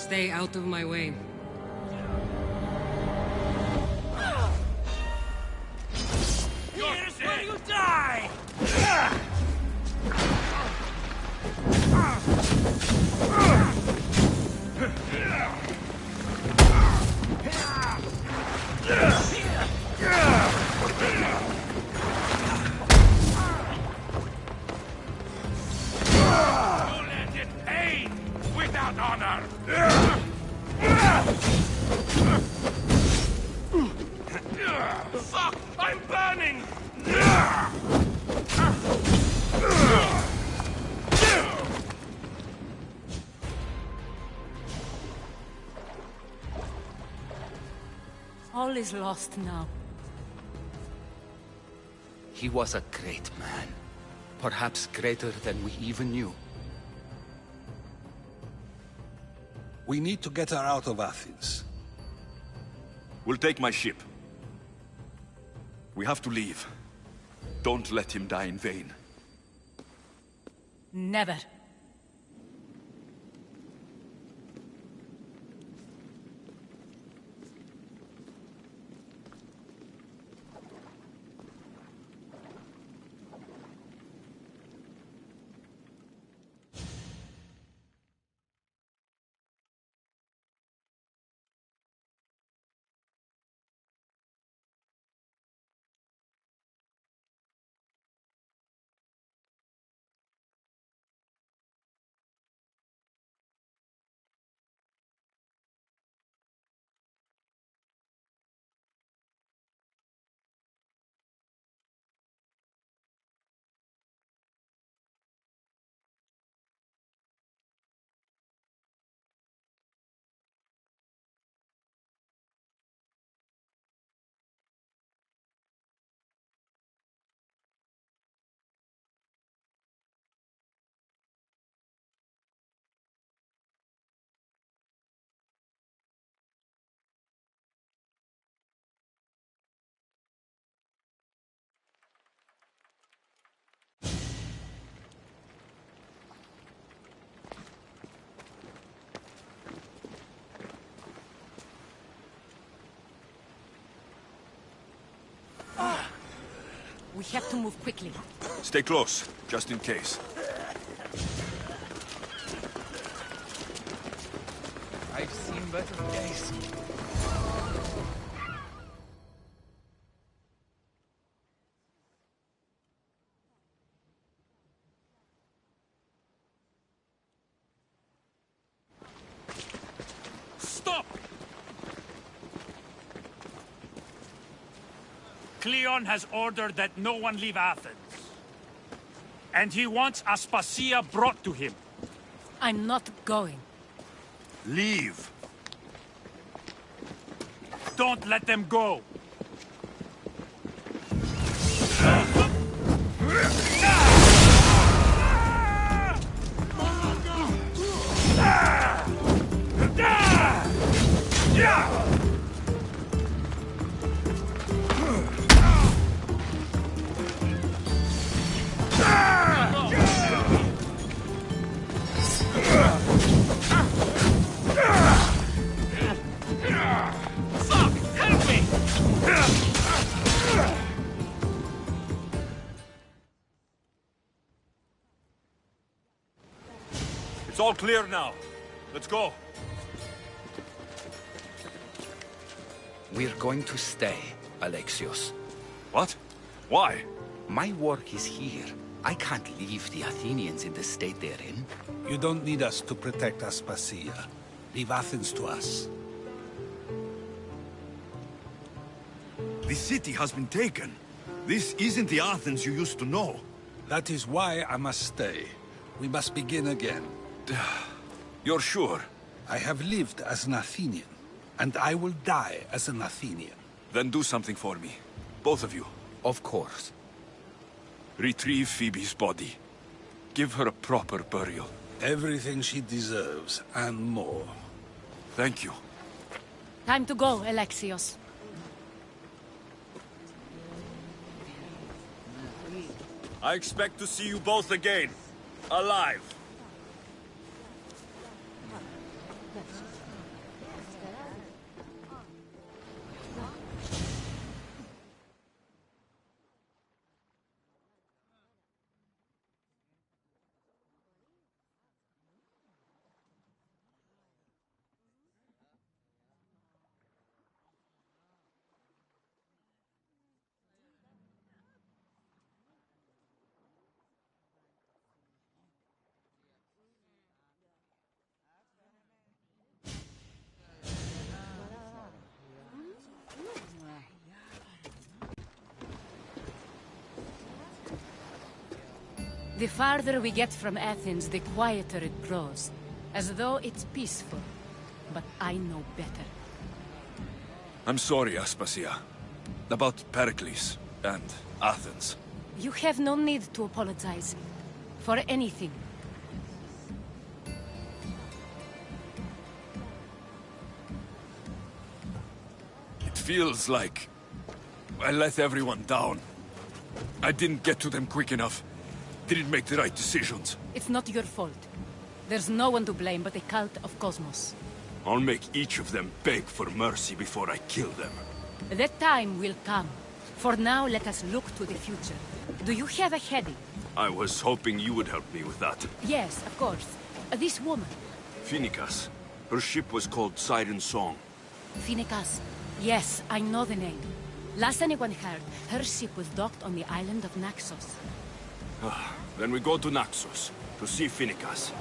Stay out of my way. Here's where you die! You landed pain without honor! Fuck! I'm burning! All is lost now. He was a great man. Perhaps greater than we even knew. We need to get her out of Athens. We'll take my ship. We have to leave. Don't let him die in vain. Never. We have to move quickly. Stay close, just in case. I've seen better days. Stop! Cleon has ordered that no one leave Athens. And he wants Aspasia brought to him. I'm not going. Leave! Don't let them go! Fuck! Help me! It's all clear now. Let's go. We're going to stay, Alexios. What? Why? My work is here. I can't leave the Athenians in the state they're in. You don't need us to protect Aspasia. Leave Athens to us. The city has been taken. This isn't the Athens you used to know. That is why I must stay. We must begin again. You're sure? I have lived as an Athenian, and I will die as an Athenian. Then do something for me. Both of you. Of course. Retrieve Phoebe's body. Give her a proper burial. Everything she deserves, and more. Thank you. Time to go, Alexios. I expect to see you both again. Alive. The farther we get from Athens, the quieter it grows. As though it's peaceful. But I know better. I'm sorry, Aspasia. About Pericles and Athens. You have no need to apologize. For anything. It feels like I let everyone down. I didn't get to them quick enough. Didn't make the right decisions. It's not your fault. There's no one to blame but the cult of Cosmos. I'll make each of them beg for mercy before I kill them. That time will come. For now, let us look to the future. Do you have a heading? I was hoping you would help me with that. Yes, of course. This woman. Phoenicas. Her ship was called Siren Song. Phoenicas. Yes, I know the name. Last anyone heard, her ship was docked on the island of Naxos. Then we go to Naxos to see Phoenicas.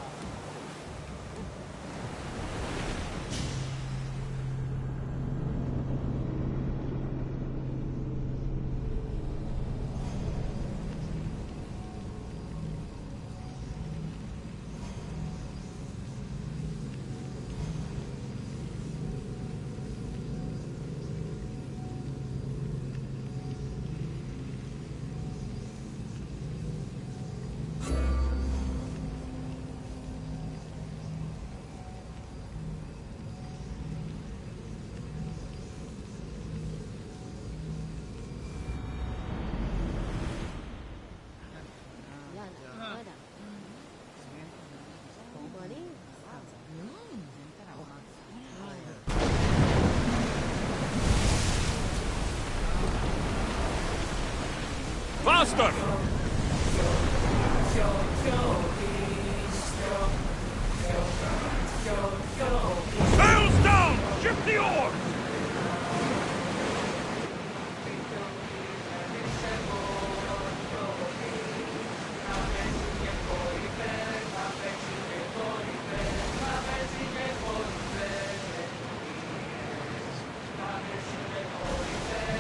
Faster! Sails down! Ship the oars!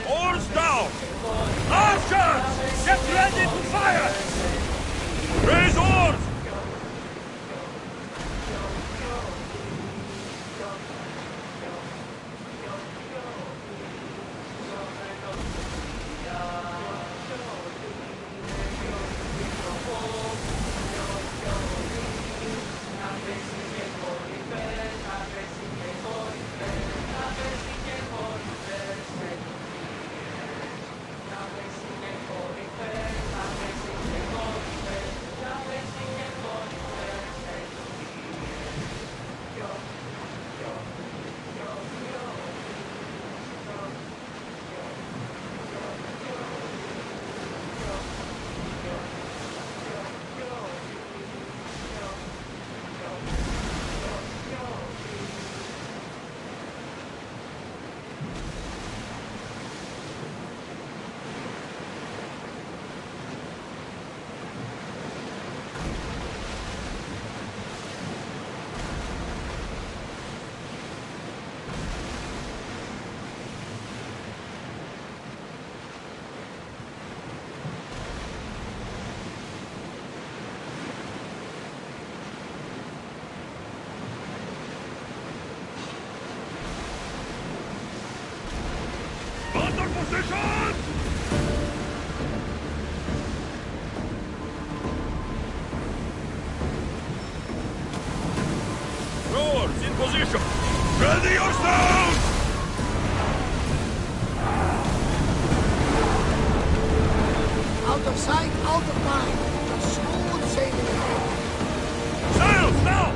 Oars down! Archers! Get ready to fire! Raise oars! Position! Rowers in position! Ready yourselves! Out of sight, out of mind. Smooth sailing ahead. Sails now!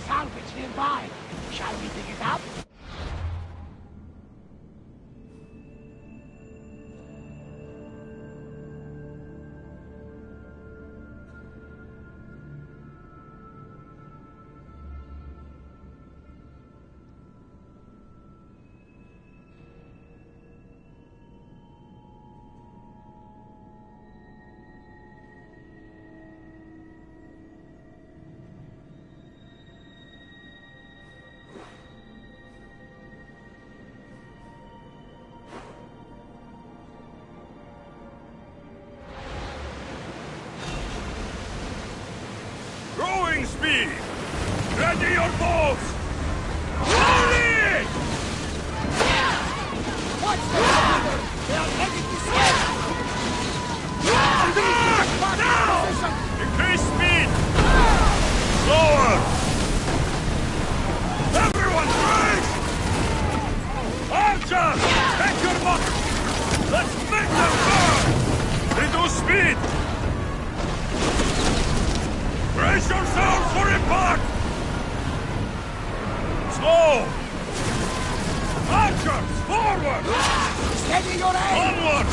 Salvage nearby. Shall we dig it up? speed! Ready your bows! Rolling! Watch the water! They are heading this way! Now! Increase speed! Slower! Everyone, brace! Archers! Take your mark! Let's make them burn! Reduce speed! Brace yourselves for impact! Slow! Archers, forward! Steady your aim! Onward!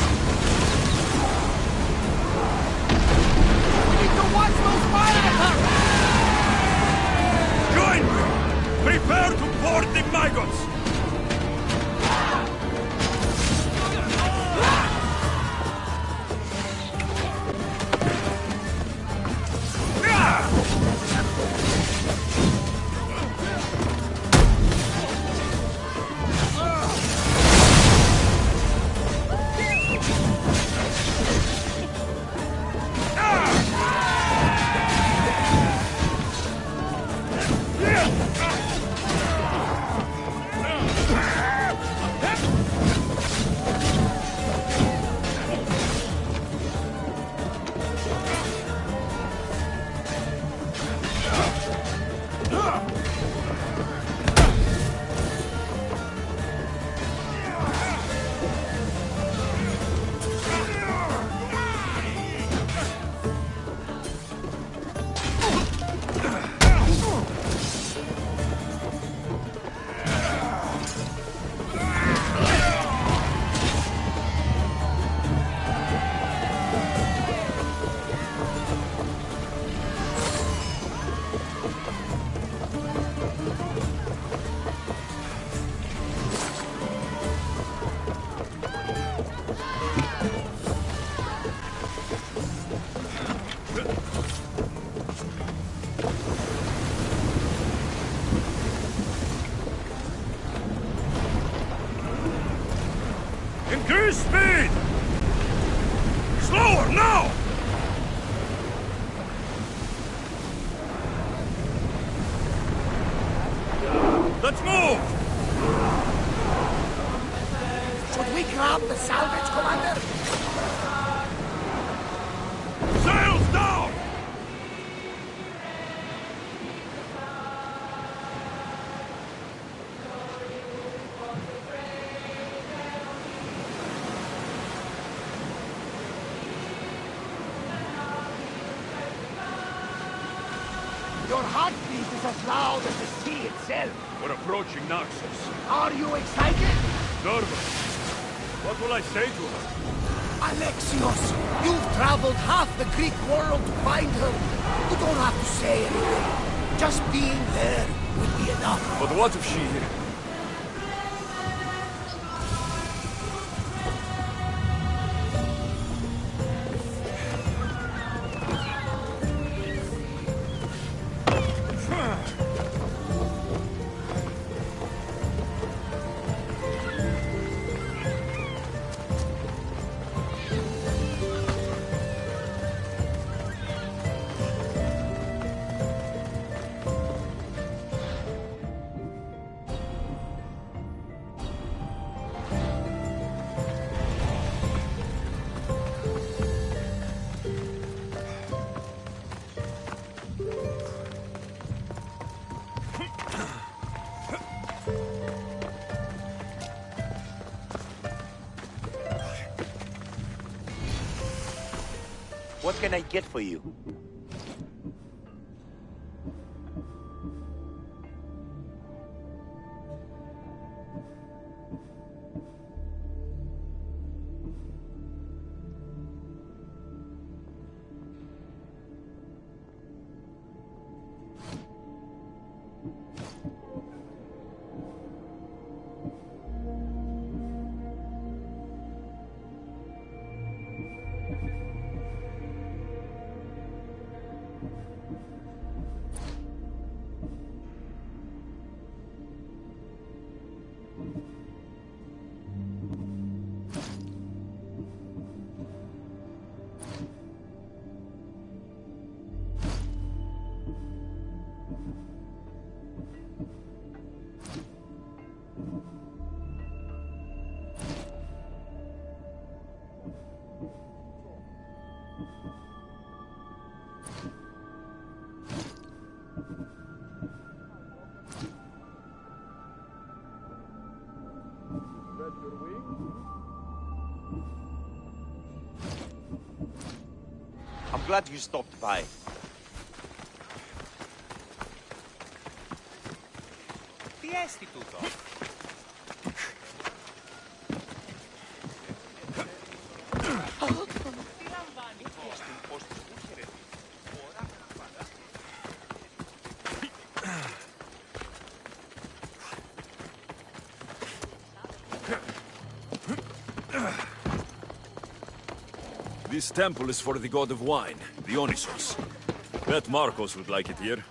We need to watch those fire attacks! Join me! Prepare to board the maggots! Increase speed! Slower, now! Let's move! Should we grab the salvage, Commander? Sails down! Your heartbeat is as loud as the sea itself. We're approaching Naxos. Are you excited? Nervous. What will I say to her? Alexios, you've traveled half the Greek world to find her. You don't have to say anything. Just being there will be enough. But what if she... What can I get for you? I'm glad you stopped by. Τι έστι τούτο? This temple is for the god of wine, Dionysos. Bet Marcos would like it here.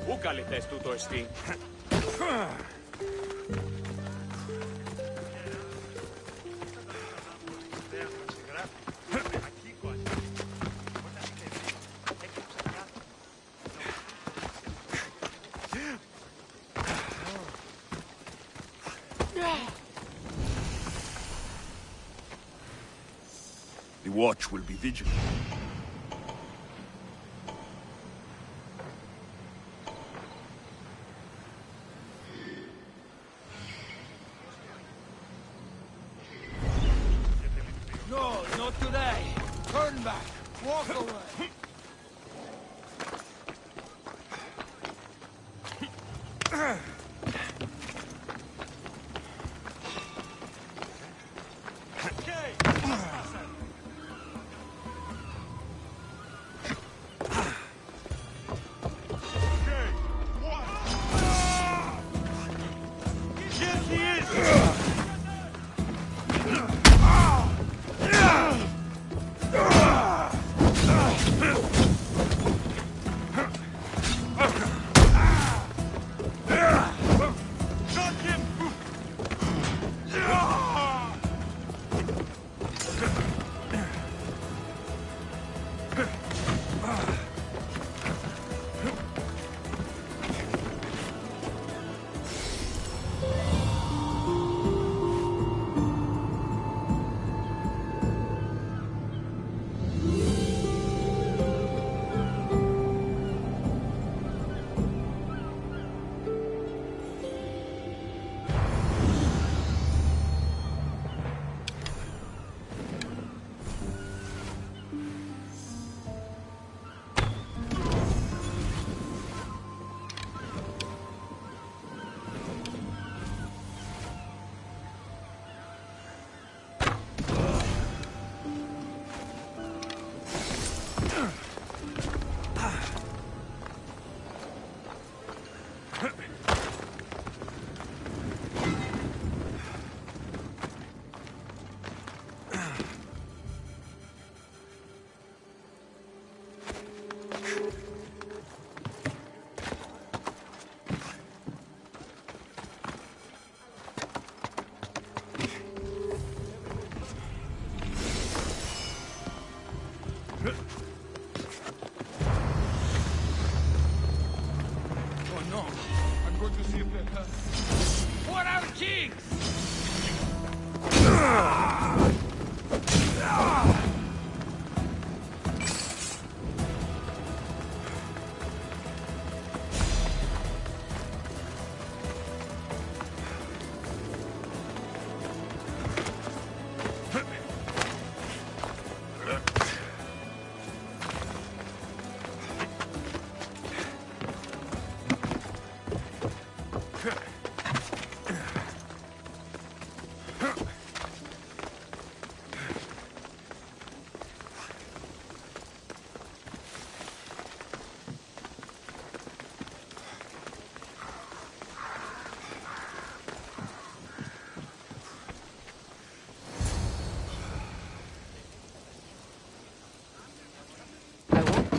Πού καλυτές τούτο εστί? The watch will be vigilant. No, not today. Turn back. Walk away.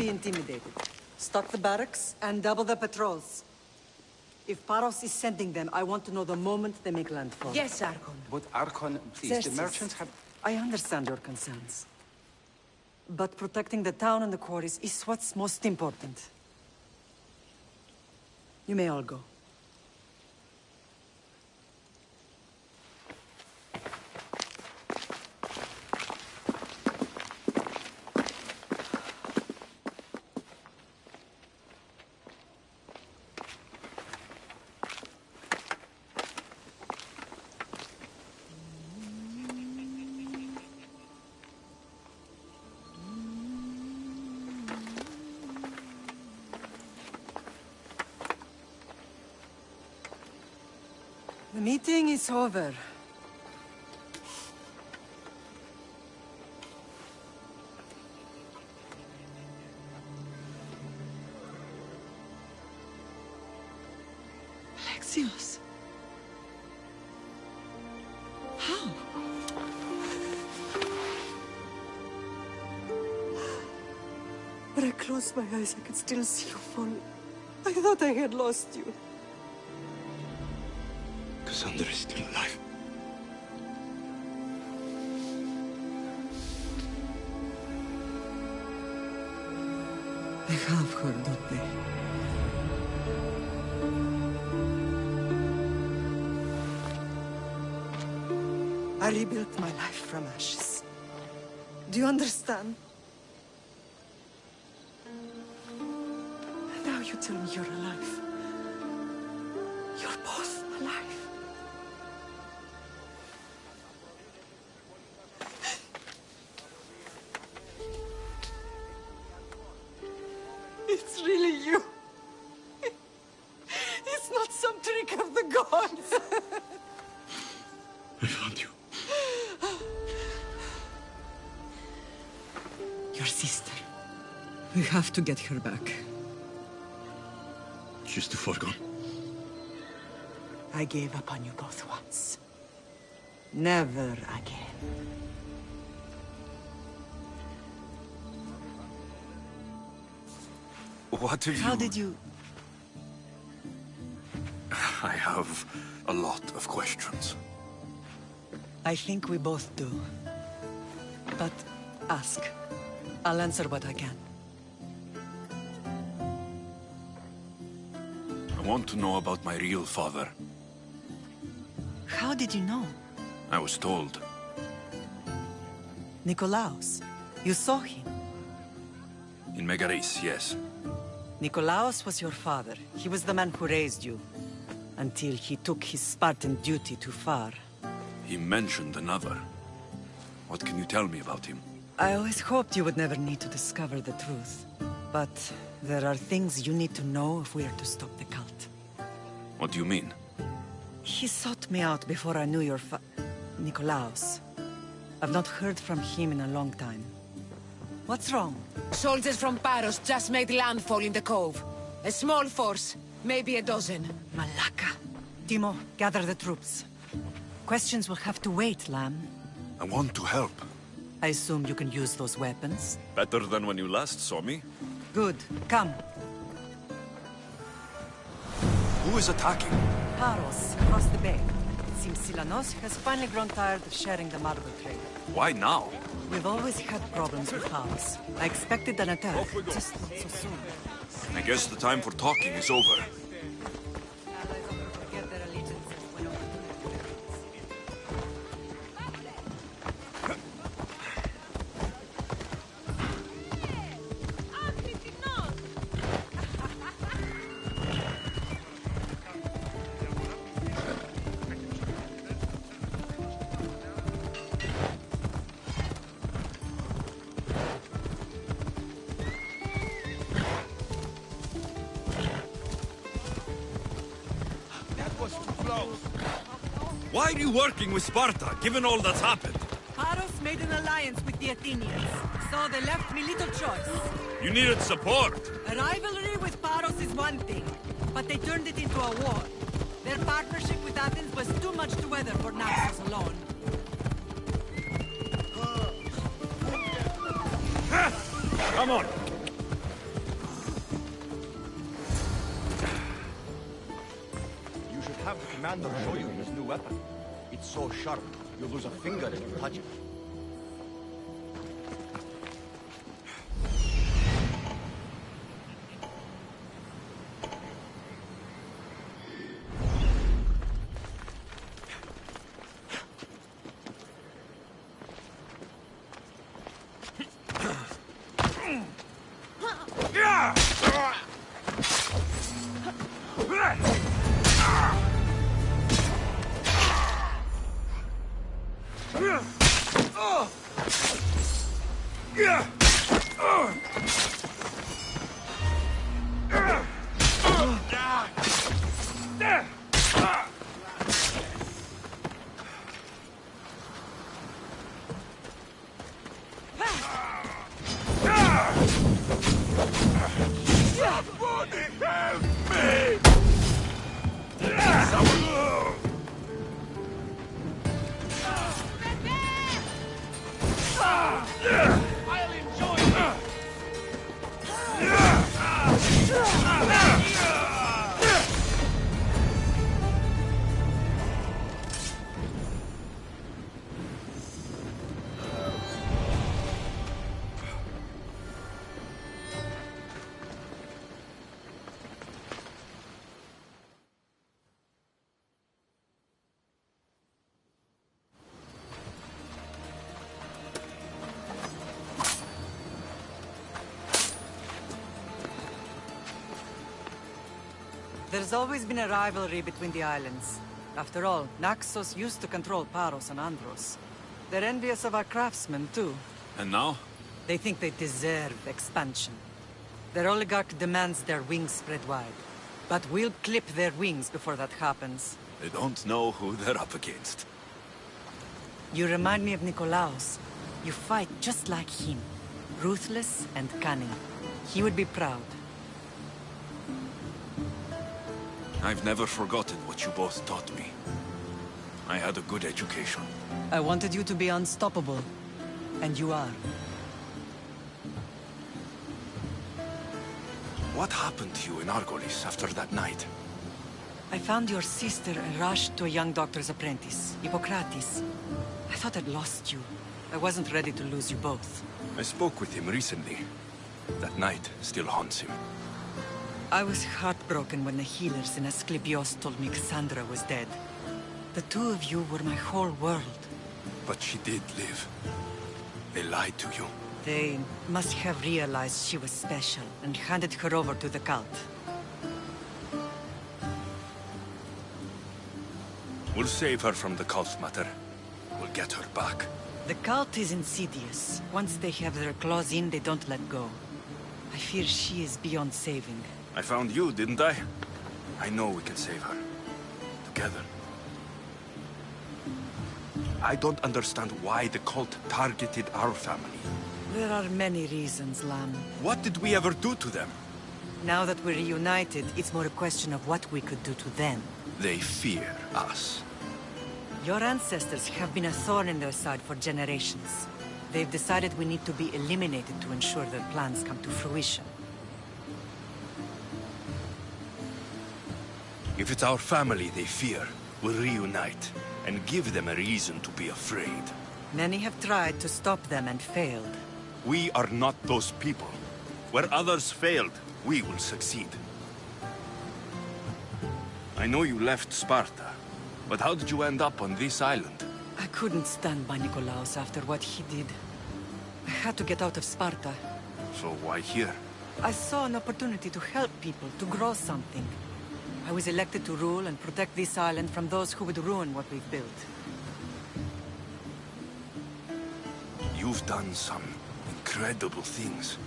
be intimidated. Stock the barracks and double the patrols. If Paros is sending them, I want to know the moment they make landfall. Yes, Archon. But Archon, please, Yes, the yes. merchants have... I understand your concerns. But protecting the town and the quarries is what's most important. You may all go. The meeting is over. Alexios. How? When I closed my eyes, I could still see you fall. I thought I had lost you. Cassandra is still alive. They have her, don't they? I rebuilt my life from ashes. Do you understand? Now you tell me you're alive. You're both alive. It's really you. It's not some trick of the gods. I found you. Your sister. We have to get her back. She's too far gone. I gave up on you both once. Never again. What have you... How did you... I have a lot of questions. I think we both do. But ask. I'll answer what I can. I want to know about my real father. How did you know? I was told. Nikolaos. You saw him. In Megaris, yes. Nikolaos was your father. He was the man who raised you. Until he took his Spartan duty too far. He mentioned another. What can you tell me about him? I always hoped you would never need to discover the truth. But there are things you need to know if we are to stop the cult. What do you mean? He sought me out before I knew your Nikolaos. I've not heard from him in a long time. What's wrong? Soldiers from Paros just made landfall in the cove. A small force, maybe a dozen. Malaka. Timo, gather the troops. Questions will have to wait, Lamb. I want to help. I assume you can use those weapons? Better than when you last saw me. Good. Come. Who is attacking? Paros, across the bay. It seems Silanos has finally grown tired of sharing the marble trade. Why now? We've always had problems with Paros. I expected an attack, just not so soon. I guess the time for talking is over. Allies often forget their allegiances when Why are you working with Sparta, given all that's happened? Paros made an alliance with the Athenians, so they left me little choice. You needed support. A rivalry with Paros is one thing, but they turned it into a war. Their partnership with Athens was too much to weather for Naxos alone. Come on. It's so sharp, you lose a finger if you touch it. There's always been a rivalry between the islands. After all, Naxos used to control Paros and Andros. They're envious of our craftsmen, too. And now? They think they deserve expansion. Their oligarch demands their wings spread wide. But we'll clip their wings before that happens. They don't know who they're up against. You remind me of Nikolaos. You fight just like him. Ruthless and cunning. He would be proud. I've never forgotten what you both taught me. I had a good education. I wanted you to be unstoppable. And you are. What happened to you in Argolis after that night? I found your sister and rushed to a young doctor's apprentice, Hippocrates. I thought I'd lost you. I wasn't ready to lose you both. I spoke with him recently. That night still haunts him. I was heartbroken when the healers in Asclepios told me Cassandra was dead. The two of you were my whole world. But she did live. They lied to you. They must have realized she was special and handed her over to the cult. We'll save her from the cult matter. We'll get her back. The cult is insidious. Once they have their claws in, they don't let go. I fear she is beyond saving. I found you, didn't I? I know we can save her. Together. I don't understand why the cult targeted our family. There are many reasons, Lam. What did we ever do to them? Now that we're reunited, it's more a question of what we could do to them. They fear us. Your ancestors have been a thorn in their side for generations. They've decided we need to be eliminated to ensure their plans come to fruition. If it's our family they fear, we'll reunite and give them a reason to be afraid. Many have tried to stop them and failed. We are not those people. Where others failed, we will succeed. I know you left Sparta, but how did you end up on this island? I couldn't stand by Nikolaos after what he did. I had to get out of Sparta. So why here? I saw an opportunity to help people, to grow something. I was elected to rule and protect this island from those who would ruin what we've built. You've done some incredible things.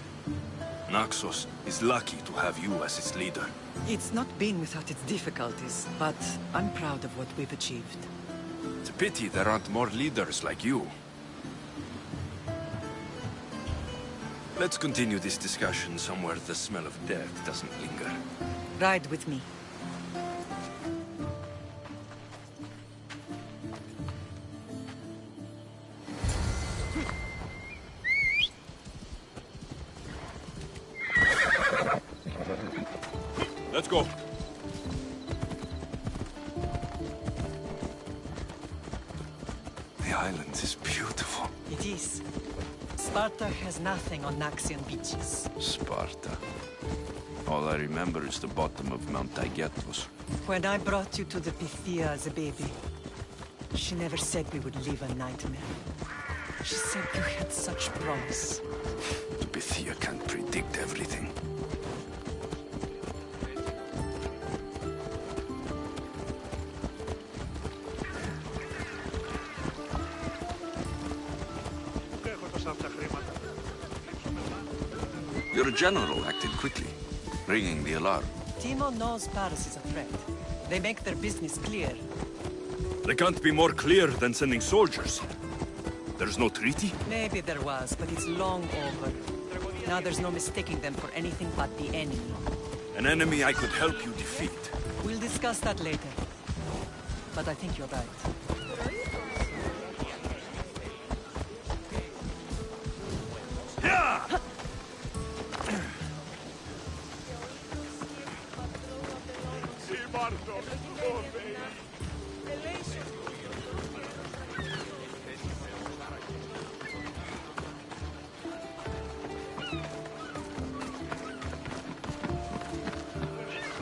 Naxos is lucky to have you as its leader. It's not been without its difficulties, but I'm proud of what we've achieved. It's a pity there aren't more leaders like you. Let's continue this discussion somewhere the smell of death doesn't linger. Ride with me. Let's go. The island is beautiful. It is. Sparta has nothing on Naxian beaches. Sparta. All I remember is the bottom of Mount Taygetos. When I brought you to the Pythia as a baby, she never said we would live a nightmare. She said you had such promise. The Pythia can't predict everything. Your general acted quickly, ringing the alarm. Timo knows Paris is a threat. They make their business clear. They can't be more clear than sending soldiers. There's no treaty? Maybe there was, but it's long over. Now there's no mistaking them for anything but the enemy. An enemy I could help you defeat. We'll discuss that later. But I think you're right.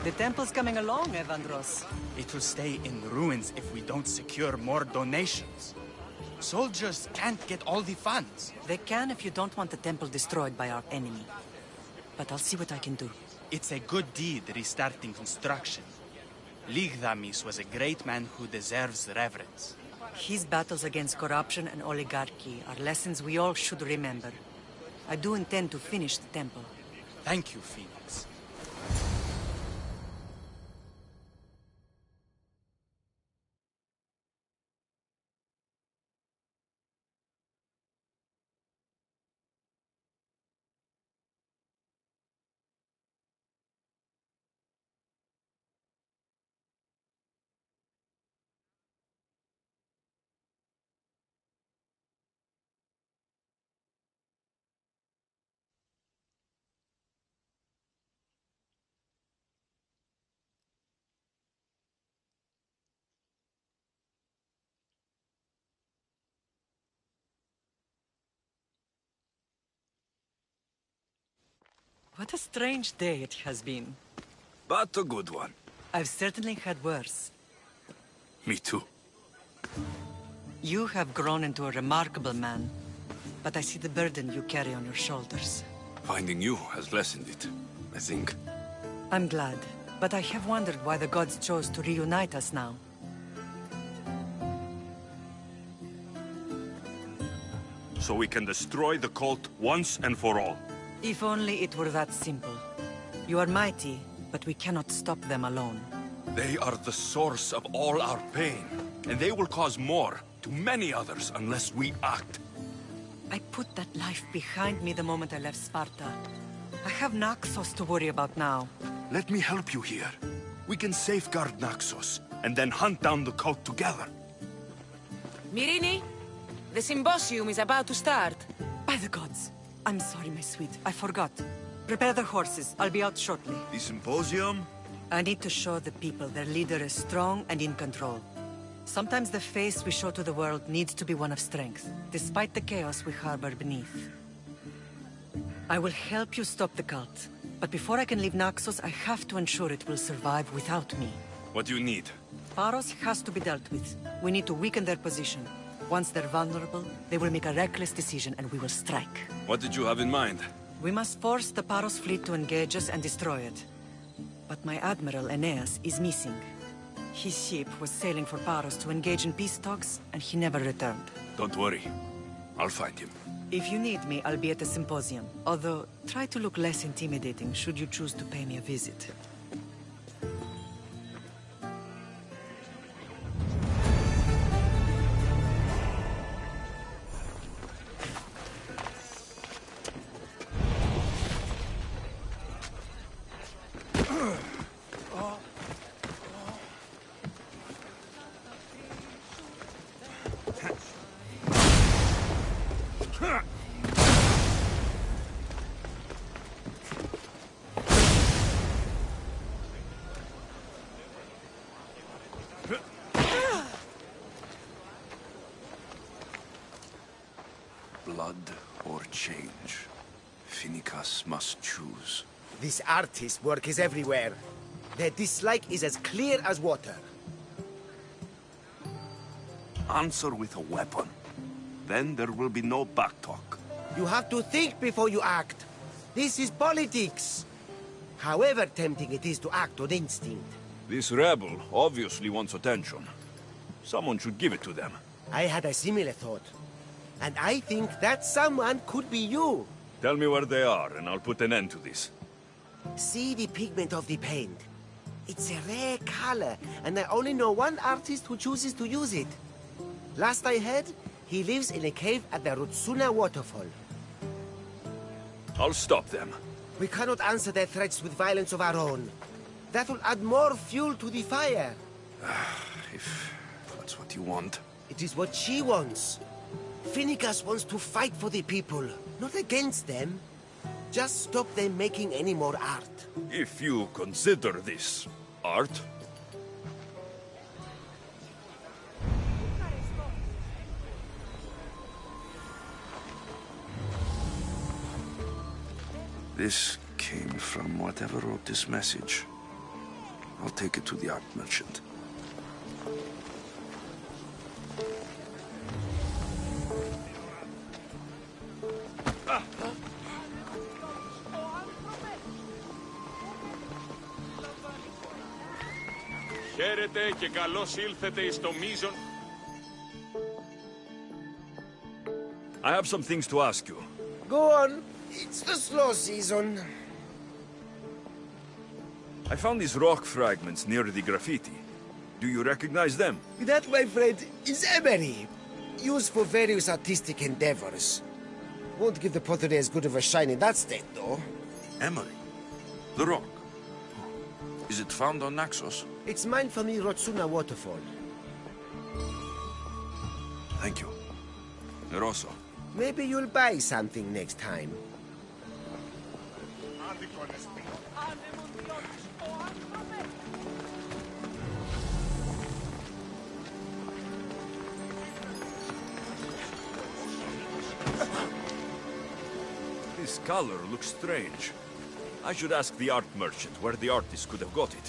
The temple's coming along, Evandros. It will stay in ruins if we don't secure more donations. Soldiers can't get all the funds. They can if you don't want the temple destroyed by our enemy. But I'll see what I can do. It's a good deed restarting construction. Ligdamis was a great man who deserves reverence. His battles against corruption and oligarchy are lessons we all should remember. I do intend to finish the temple. Thank you, Phoenix. What a strange day it has been. But a good one. I've certainly had worse. Me too. You have grown into a remarkable man, but I see the burden you carry on your shoulders. Finding you has lessened it, I think. I'm glad, but I have wondered why the gods chose to reunite us now. So we can destroy the cult once and for all. If only it were that simple. You are mighty, but we cannot stop them alone. They are the source of all our pain, and they will cause more to many others unless we act. I put that life behind me the moment I left Sparta. I have Naxos to worry about now. Let me help you here. We can safeguard Naxos, and then hunt down the cult together. Myrrine, the symposium is about to start. By the gods. I'm sorry, my sweet. I forgot. Prepare the horses. I'll be out shortly. The symposium? I need to show the people their leader is strong and in control. Sometimes the face we show to the world needs to be one of strength, despite the chaos we harbor beneath. I will help you stop the cult. But before I can leave Naxos, I have to ensure it will survive without me. What do you need? Paros has to be dealt with. We need to weaken their position. Once they're vulnerable, they will make a reckless decision and we will strike. What did you have in mind? We must force the Paros fleet to engage us and destroy it. But my admiral, Aeneas, is missing. His ship was sailing for Paros to engage in peace talks, and he never returned. Don't worry. I'll find him. If you need me, I'll be at the symposium. Although, try to look less intimidating should you choose to pay me a visit. Blood or change. Finicus must choose. This artist's work is everywhere. Their dislike is as clear as water. Answer with a weapon. Then there will be no backtalk. You have to think before you act. This is politics. However tempting it is to act on instinct. This rebel obviously wants attention. Someone should give it to them. I had a similar thought. And I think that someone could be you. Tell me where they are, and I'll put an end to this. See the pigment of the paint. It's a rare color, and I only know one artist who chooses to use it. Last I heard, he lives in a cave at the Rutsuna waterfall. I'll stop them. We cannot answer their threats with violence of our own. That will add more fuel to the fire. If that's what you want. It is what she wants. Finicus wants to fight for the people, not against them. Just stop them making any more art. If you consider this art. This came from whatever wrote this message. I'll take it to the art merchant. Χαίρετε και καλώς ήλθετε εις το μείζον. I have some things to ask you. Go on. It's the slow season. I found these rock fragments near the graffiti. Do you recognize them? That, my friend, is emery. Used for various artistic endeavors. Won't give the pottery as good of a shine in that state, though. Emery? The rock? Is it found on Naxos? It's mined from the Rotsuna waterfall. Thank you. Eroso. Maybe you'll buy something next time. This color looks strange. I should ask the art merchant where the artist could have got it.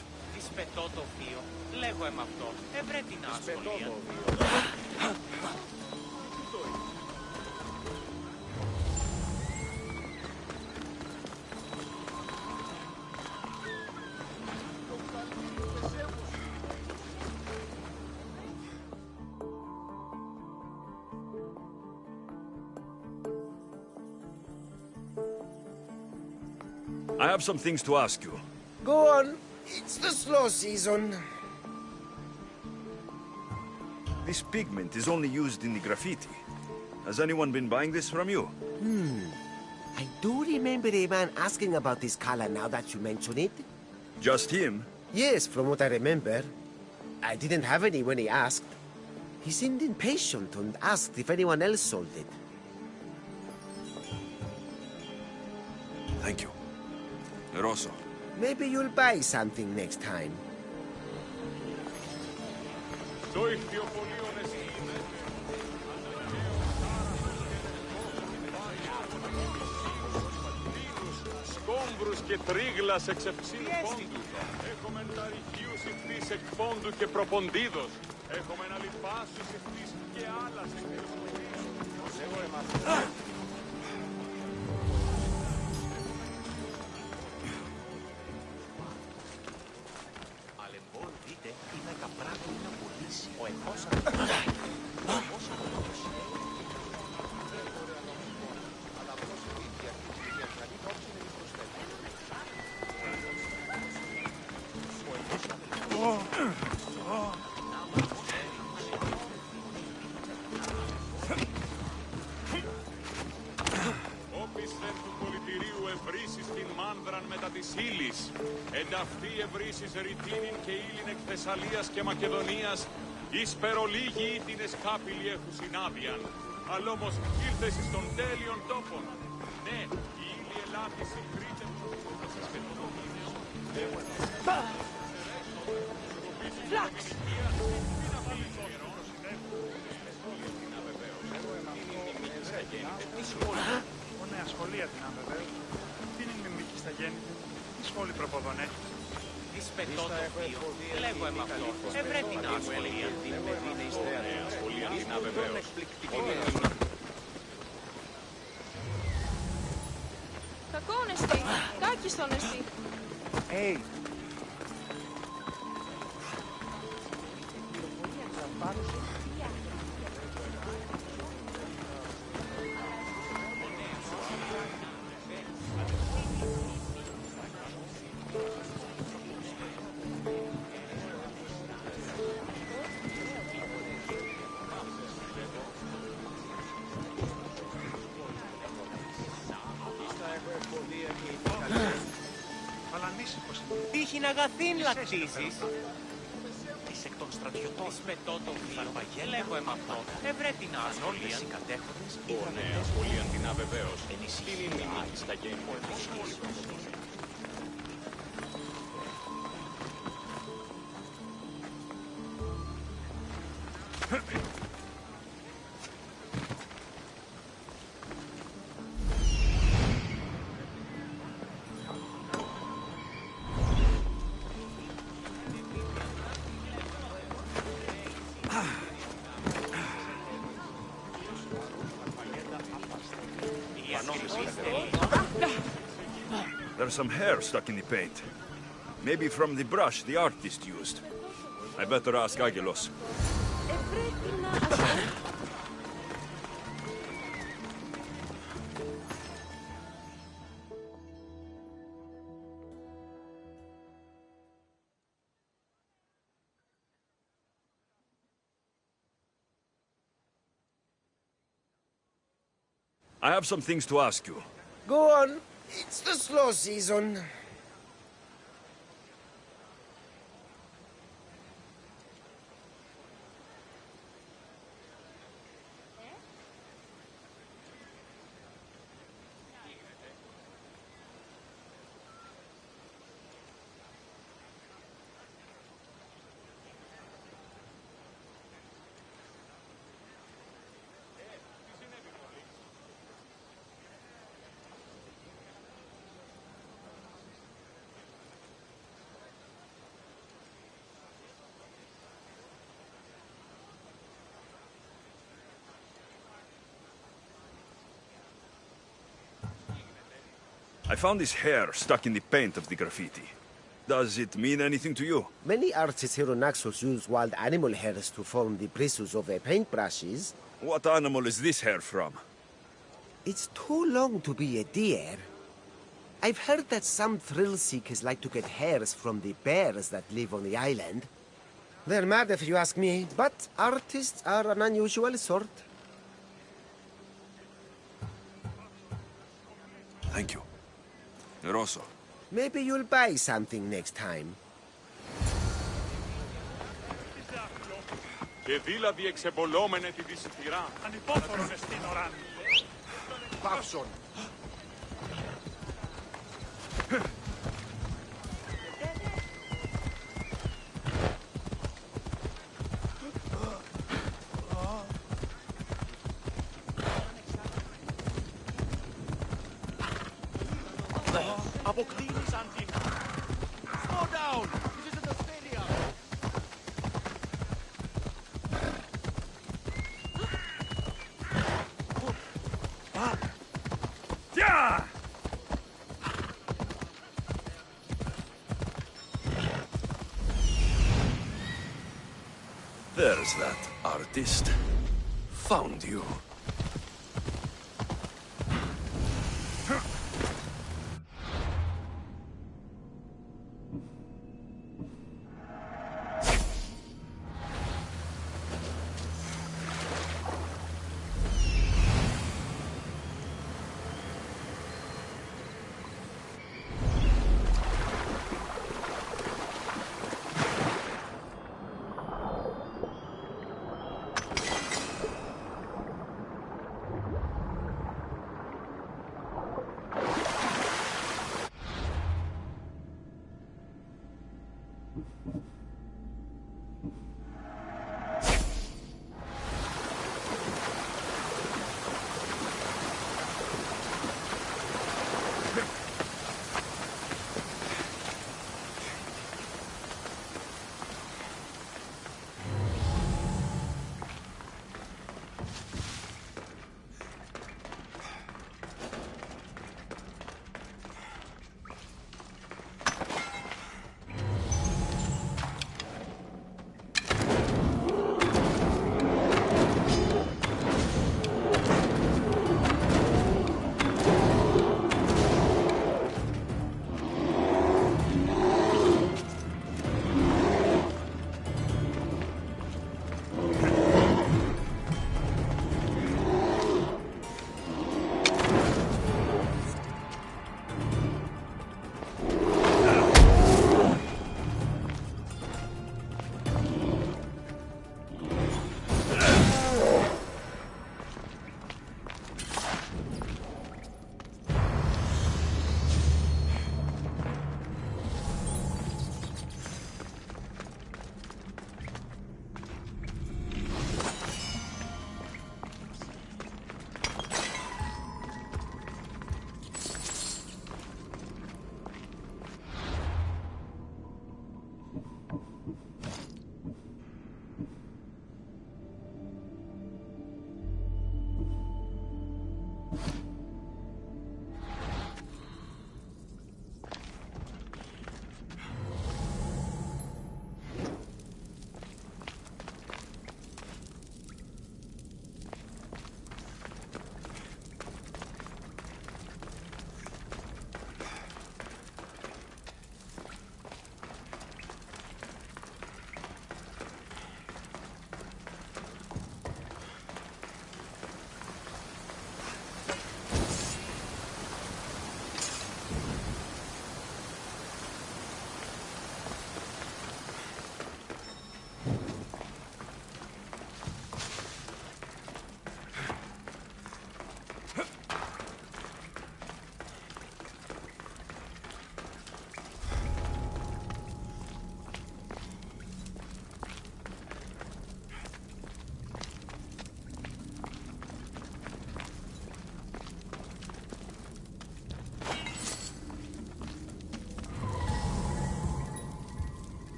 I have some things to ask you. Go on. It's the slow season. This pigment is only used in the graffiti. Has anyone been buying this from you? I do remember a man asking about this color now that you mention it. Just him? Yes, from what I remember. I didn't have any when he asked. He seemed impatient and asked if anyone else sold it. Thank you. Eroso. Maybe you'll buy something next time. Σκόμβρους και τρίγλας εξ ευσύνου πόντου. Έχομεν ταρυχίους ηχθείς εκ πόντου και προποντίδος. Έχομεν αλιπάσους ηχθείς και άλλας ηχθείς. Ενταυτή ευρύσεις ρητίνην και ύλην εκ Θεσσαλίας και Μακεδονίας, εις περολίγοι ήτινες κάπηλοι έχουν συνάδειαν. Αλλά όμως ήλθες εις των τέλειων τόπων. Ναι, η ύλη ελάτη συγκρίτευ. Φλάξ! Νέα σχολεία την βεβαίως. Τι είναι μιμική στα γέννη. Τι σχόλη προποδονέ. Εις πετώτοφιο, λέγω εμ' αυτό. Ευρέ την ασχολία. Νέα σχολεία την βεβαίως. Κακόν εστί, κάκιστον εστί. Hey. Τύχην αγαθήν λακτήσεις. Της εκ των στρατιωτών. Εις πετώτοφιο, λέγω εμ' αυτό. Ευρέ την ασχολία. Οι κατέχοντες. Νέα σχολεία την αβεβαίως. Την είναι μιμική στα γέννη. There's some hair stuck in the paint. Maybe from the brush the artist used. I better ask Agelos. I have some things to ask you. Go on. It's the slow season. I found this hair stuck in the paint of the graffiti. Does it mean anything to you? Many artists here on Naxos use wild animal hairs to form the bristles of their paintbrushes. What animal is this hair from? It's too long to be a deer. I've heard that some thrill seekers like to get hairs from the bears that live on the island. They're mad if you ask me, but artists are an unusual sort. Thank you. Rosso. Maybe you'll buy something next time. Και δήλαβη εξεμπολόμενε τη δυσφυρά. Ανυπόφορον εστίν οράν. Παύσον. Αποκτήνεις αντί. Slow down! This is the stadium! Yeah! There's that artist. Found you.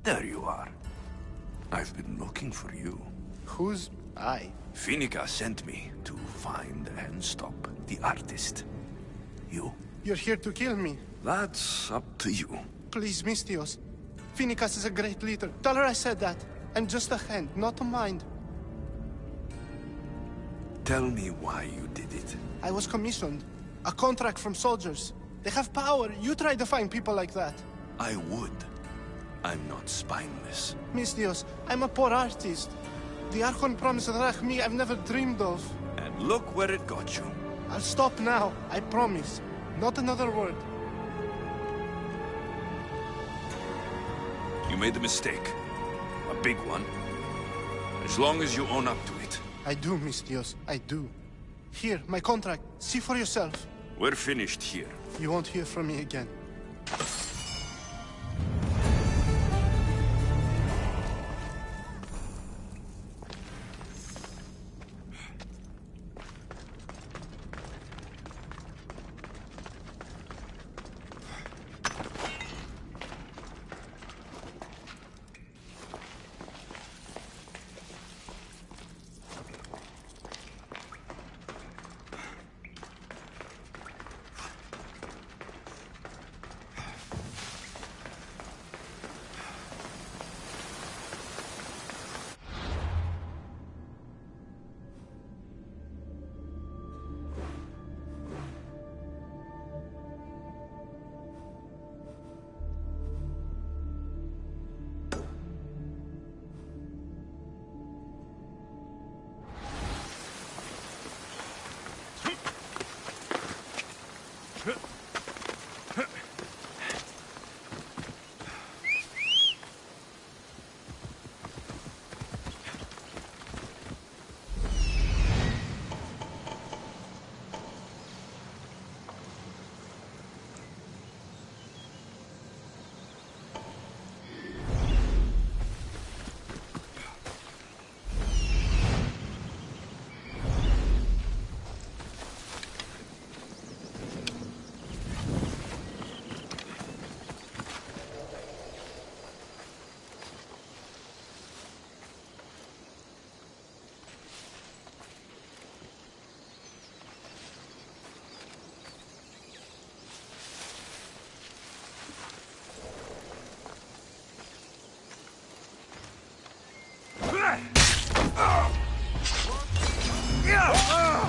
There you are. I've been looking for you. Who's I? Finica sent me to find and stop the artist. You? You're here to kill me. That's up to you. Please, Mistios. Finicas is a great leader. Tell her I said that. I'm just a hand, not a mind. Tell me why you did it. I was commissioned. A contract from soldiers. They have power. You try to find people like that. I would. I'm not spineless. Mistios, I'm a poor artist. The Archon promised Rachmi I've never dreamed of. And look where it got you. I'll stop now, I promise. Not another word. You made a mistake. A big one. As long as you own up to it. I do, Mistios, I do. Here, my contract. See for yourself. We're finished here. You won't hear from me again.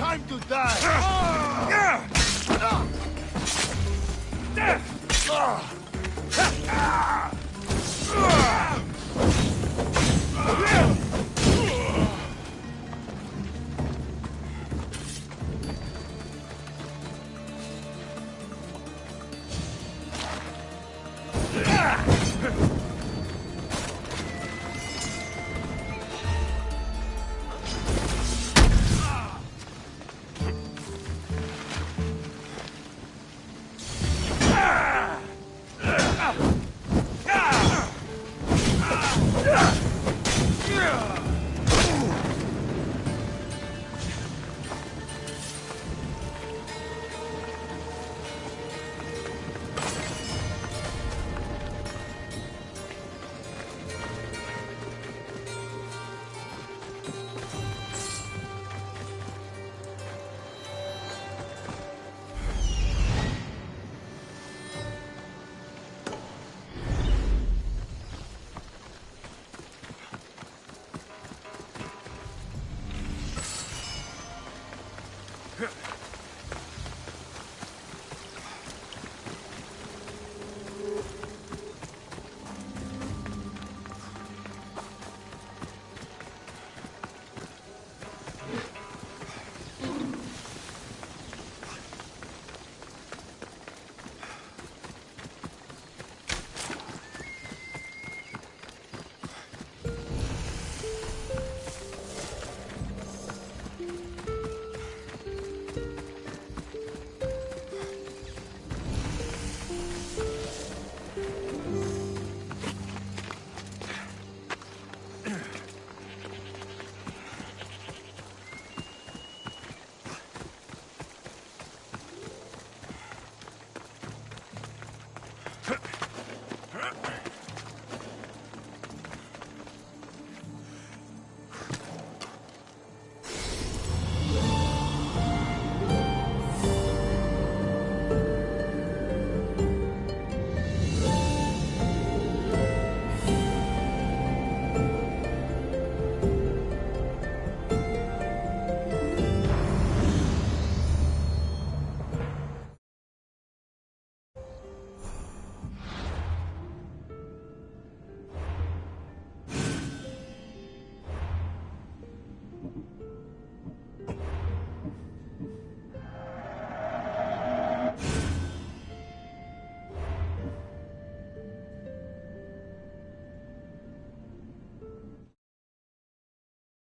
Time to die!